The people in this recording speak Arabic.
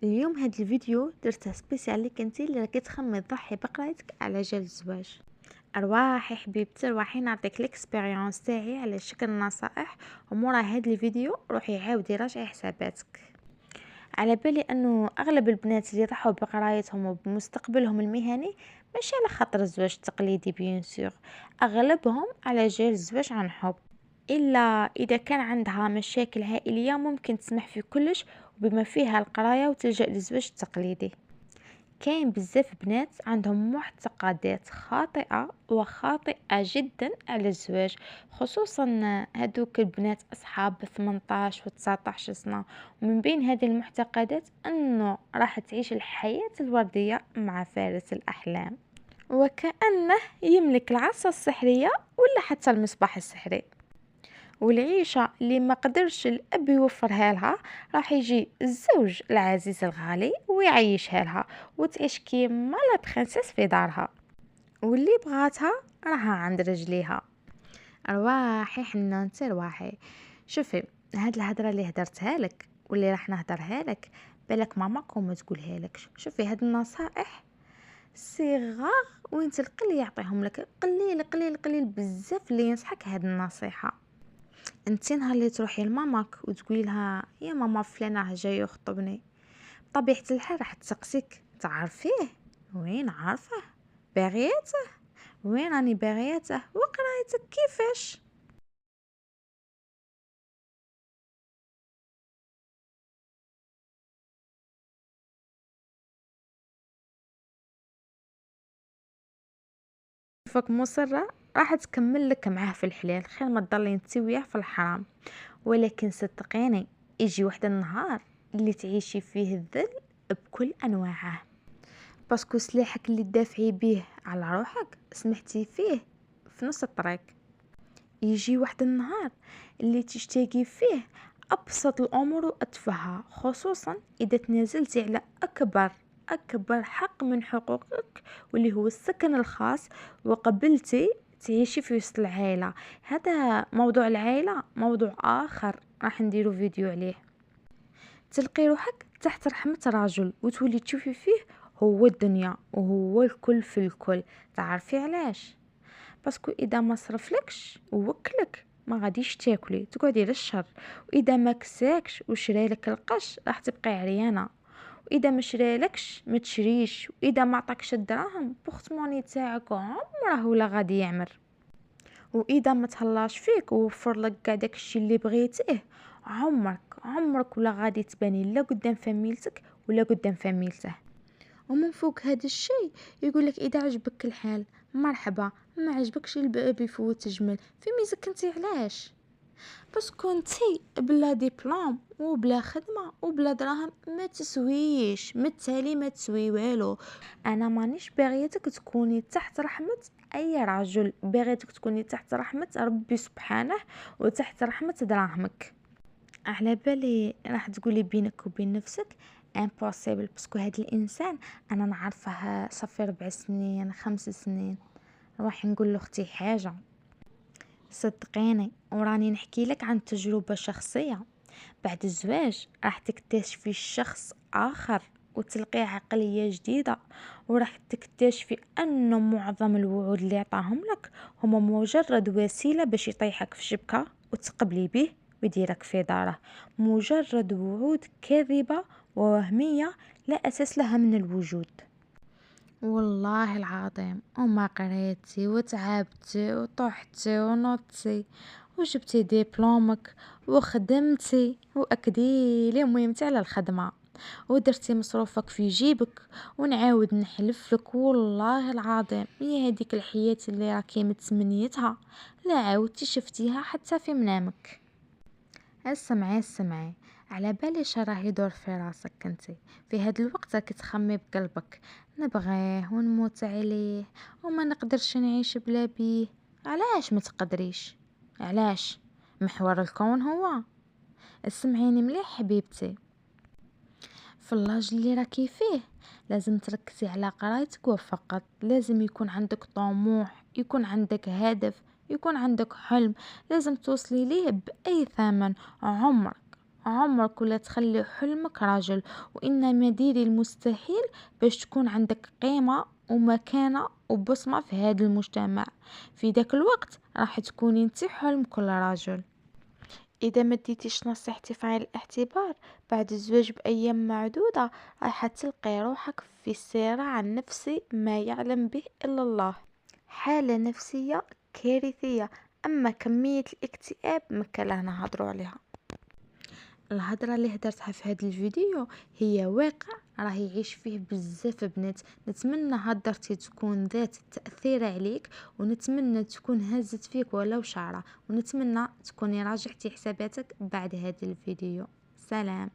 اليوم هاد الفيديو درته سبيسيال ليك انتي اللي راكي تخمي تضحي بقرايتك على جال الزواج. ارواحي حبيبتي، روحي نعطيك ليكسبيريونس تاعي على شكل نصائح، ومورا هاد الفيديو روحي عاودي راجعي حساباتك. على بالي انه اغلب البنات اللي ضحوا بقرايتهم وبمستقبلهم المهني ماشي على خاطر الزواج التقليدي بيان سور، اغلبهم على جال الزواج عن حب. إلا إذا كان عندها مشاكل عائلية ممكن تسمح في كلش وبما فيها القراية وتلجأ للزواج التقليدي. كاين بزاف بنات عندهم معتقدات خاطئة وخاطئة جدا على الزواج، خصوصا هدوك البنات أصحاب 18 و 19 سنة. ومن بين هذه المعتقدات أنه راح تعيش الحياة الوردية مع فارس الأحلام، وكأنه يملك العصا السحرية ولا حتى المصباح السحري. والعيشة اللي ما قدرش الأب يوفرها لها راح يجي الزوج العزيز الغالي ويعيشها لها، وتعيش كيما لا برنسيس في دارها، واللي بغاتها راها عند رجليها. رواحي حنانتي رواحي. شوفي، هاد الهضره اللي هدرتها لك واللي راح نهدرها لك بالك ماماك وما تقولها لك. شوفي، هاد النصائح صغار وين القل يعطيهم لك قليل قليل قليل بزاف اللي ينصحك هاد النصيحه. انتي نهار اللي تروحي لماماك وتقولي لها يا ماما فلان راه جاي يخطبني، بطبيعة الحال راح تسقسيك تعرفيه؟ وين عارفه؟ باغياته؟ وين راني باغياته؟ وقرايتك كيفاش؟ فك مصرة راح تكمل لك معاه في الحلال خير ما تضلي انتي وياه في الحرام. ولكن صدقيني يجي واحد النهار اللي تعيشي فيه الذل بكل انواعه، باسكو سلاحك اللي تدافعي بيه على روحك سمحتي فيه في نص الطريق. يجي واحد النهار اللي تشتاقي فيه ابسط الامور واتفهها، خصوصا اذا تنازلتي على اكبر حق من حقوقك واللي هو السكن الخاص، وقبلتي تعيشي في وسط العائله. هذا موضوع العائله موضوع اخر راح نديرو فيديو عليه. تلقي روحك تحت رحمة رجل وتولي تشوفي فيه هو الدنيا وهو الكل في الكل. تعرفي علاش؟ باسكو اذا ما صرفلكش ووكلك ما غاديش تاكلي، تقعدي للشر. واذا ما كساكش وشرالك القش راح تبقي عريانه، واذا ما شرالكش ما تشريش، واذا ما عطاكش الدراهم بورتموني تاعك عمره ولا غادي يعمر، واذا ما تهلاش فيك ووفر لك كاع داكشي اللي بغيتيه عمرك ولا غادي تباني لا قدام فاميلتك ولا قدام فاميلته. ومن فوق هذا الشيء يقولك اذا عجبك الحال مرحبا، ما عجبكش الباب يفوت جمل في ميزك انتي. علاش؟ باسكو انتي بلا دبلوم وبلا خدمه وبلا دراهم ما تسويش، متالي ما تسوي والو. انا مانيش باغيتك تكوني تحت رحمه اي رجل، باغيتك تكوني تحت رحمه ربي سبحانه وتحت رحمه دراهمك. على بالي راح تقولي بينك وبين نفسك امبوسيبل، باسكو هاد الانسان انا نعرفه صافي 4 سنين 5 سنين. راح نقول له اختي حاجه، صدقيني وراني نحكي لك عن تجربه شخصيه. بعد الزواج راح تكتشفي شخص اخر وتلقي عقليه جديده، وراح تكتشفي انه معظم الوعود اللي عطاهم لك هما مجرد وسيله باش يطيحك في شبكه وتقبلي به ويديرك في داره. مجرد وعود كاذبه ووهميه لا اساس لها من الوجود. والله العظيم وما قريتي وتعبتي وطحتي ونطتي وجبتي ديبلومك وخدمتي واكديلي مهمتي على الخدمة ودرتي مصروفك في جيبك، ونعاود نحلف لك والله العظيم هي هذيك الحياة اللي راكي متمنيتها لا عاودتي شفتيها حتى في منامك. اسمعي، على بالي راه يدور في راسك انتي في هاد الوقت راكي تخمي بقلبك نبغيه ونموت عليه وما نقدرش نعيش بلا بيه. علاش ما تقدريش؟ علاش؟ محور الكون هو. اسمعيني مليح حبيبتي، في اللاج اللي راكي فيه لازم تركزي على قرايتك وفقط. لازم يكون عندك طموح، يكون عندك هدف، يكون عندك حلم لازم توصلي ليه بأي ثمن. عمرك عمرك ولا تخلي حلمك رجل، وإنما ديري المستحيل باش تكون عندك قيمة ومكانة وبصمة في هذا المجتمع. في ذاك الوقت راح تكوني انت حلم كل رجل. إذا ما اديتيش نصيحتي في عين الاعتبار، بعد الزواج بأيام معدودة راح تلقي روحك في صراع نفسي ما يعلم به إلا الله، حالة نفسية كارثية. أما كمية الاكتئاب ما كان لا نهضروا عليها. الهضرة اللي هدرتها في هذا الفيديو هي واقع راه يعيش فيه بزاف بنات. نتمنى هدرتي تكون ذات تأثير عليك، ونتمنى تكون هزت فيك ولو شعرة، ونتمنى تكوني راجعتي حساباتك بعد هذا الفيديو. سلام.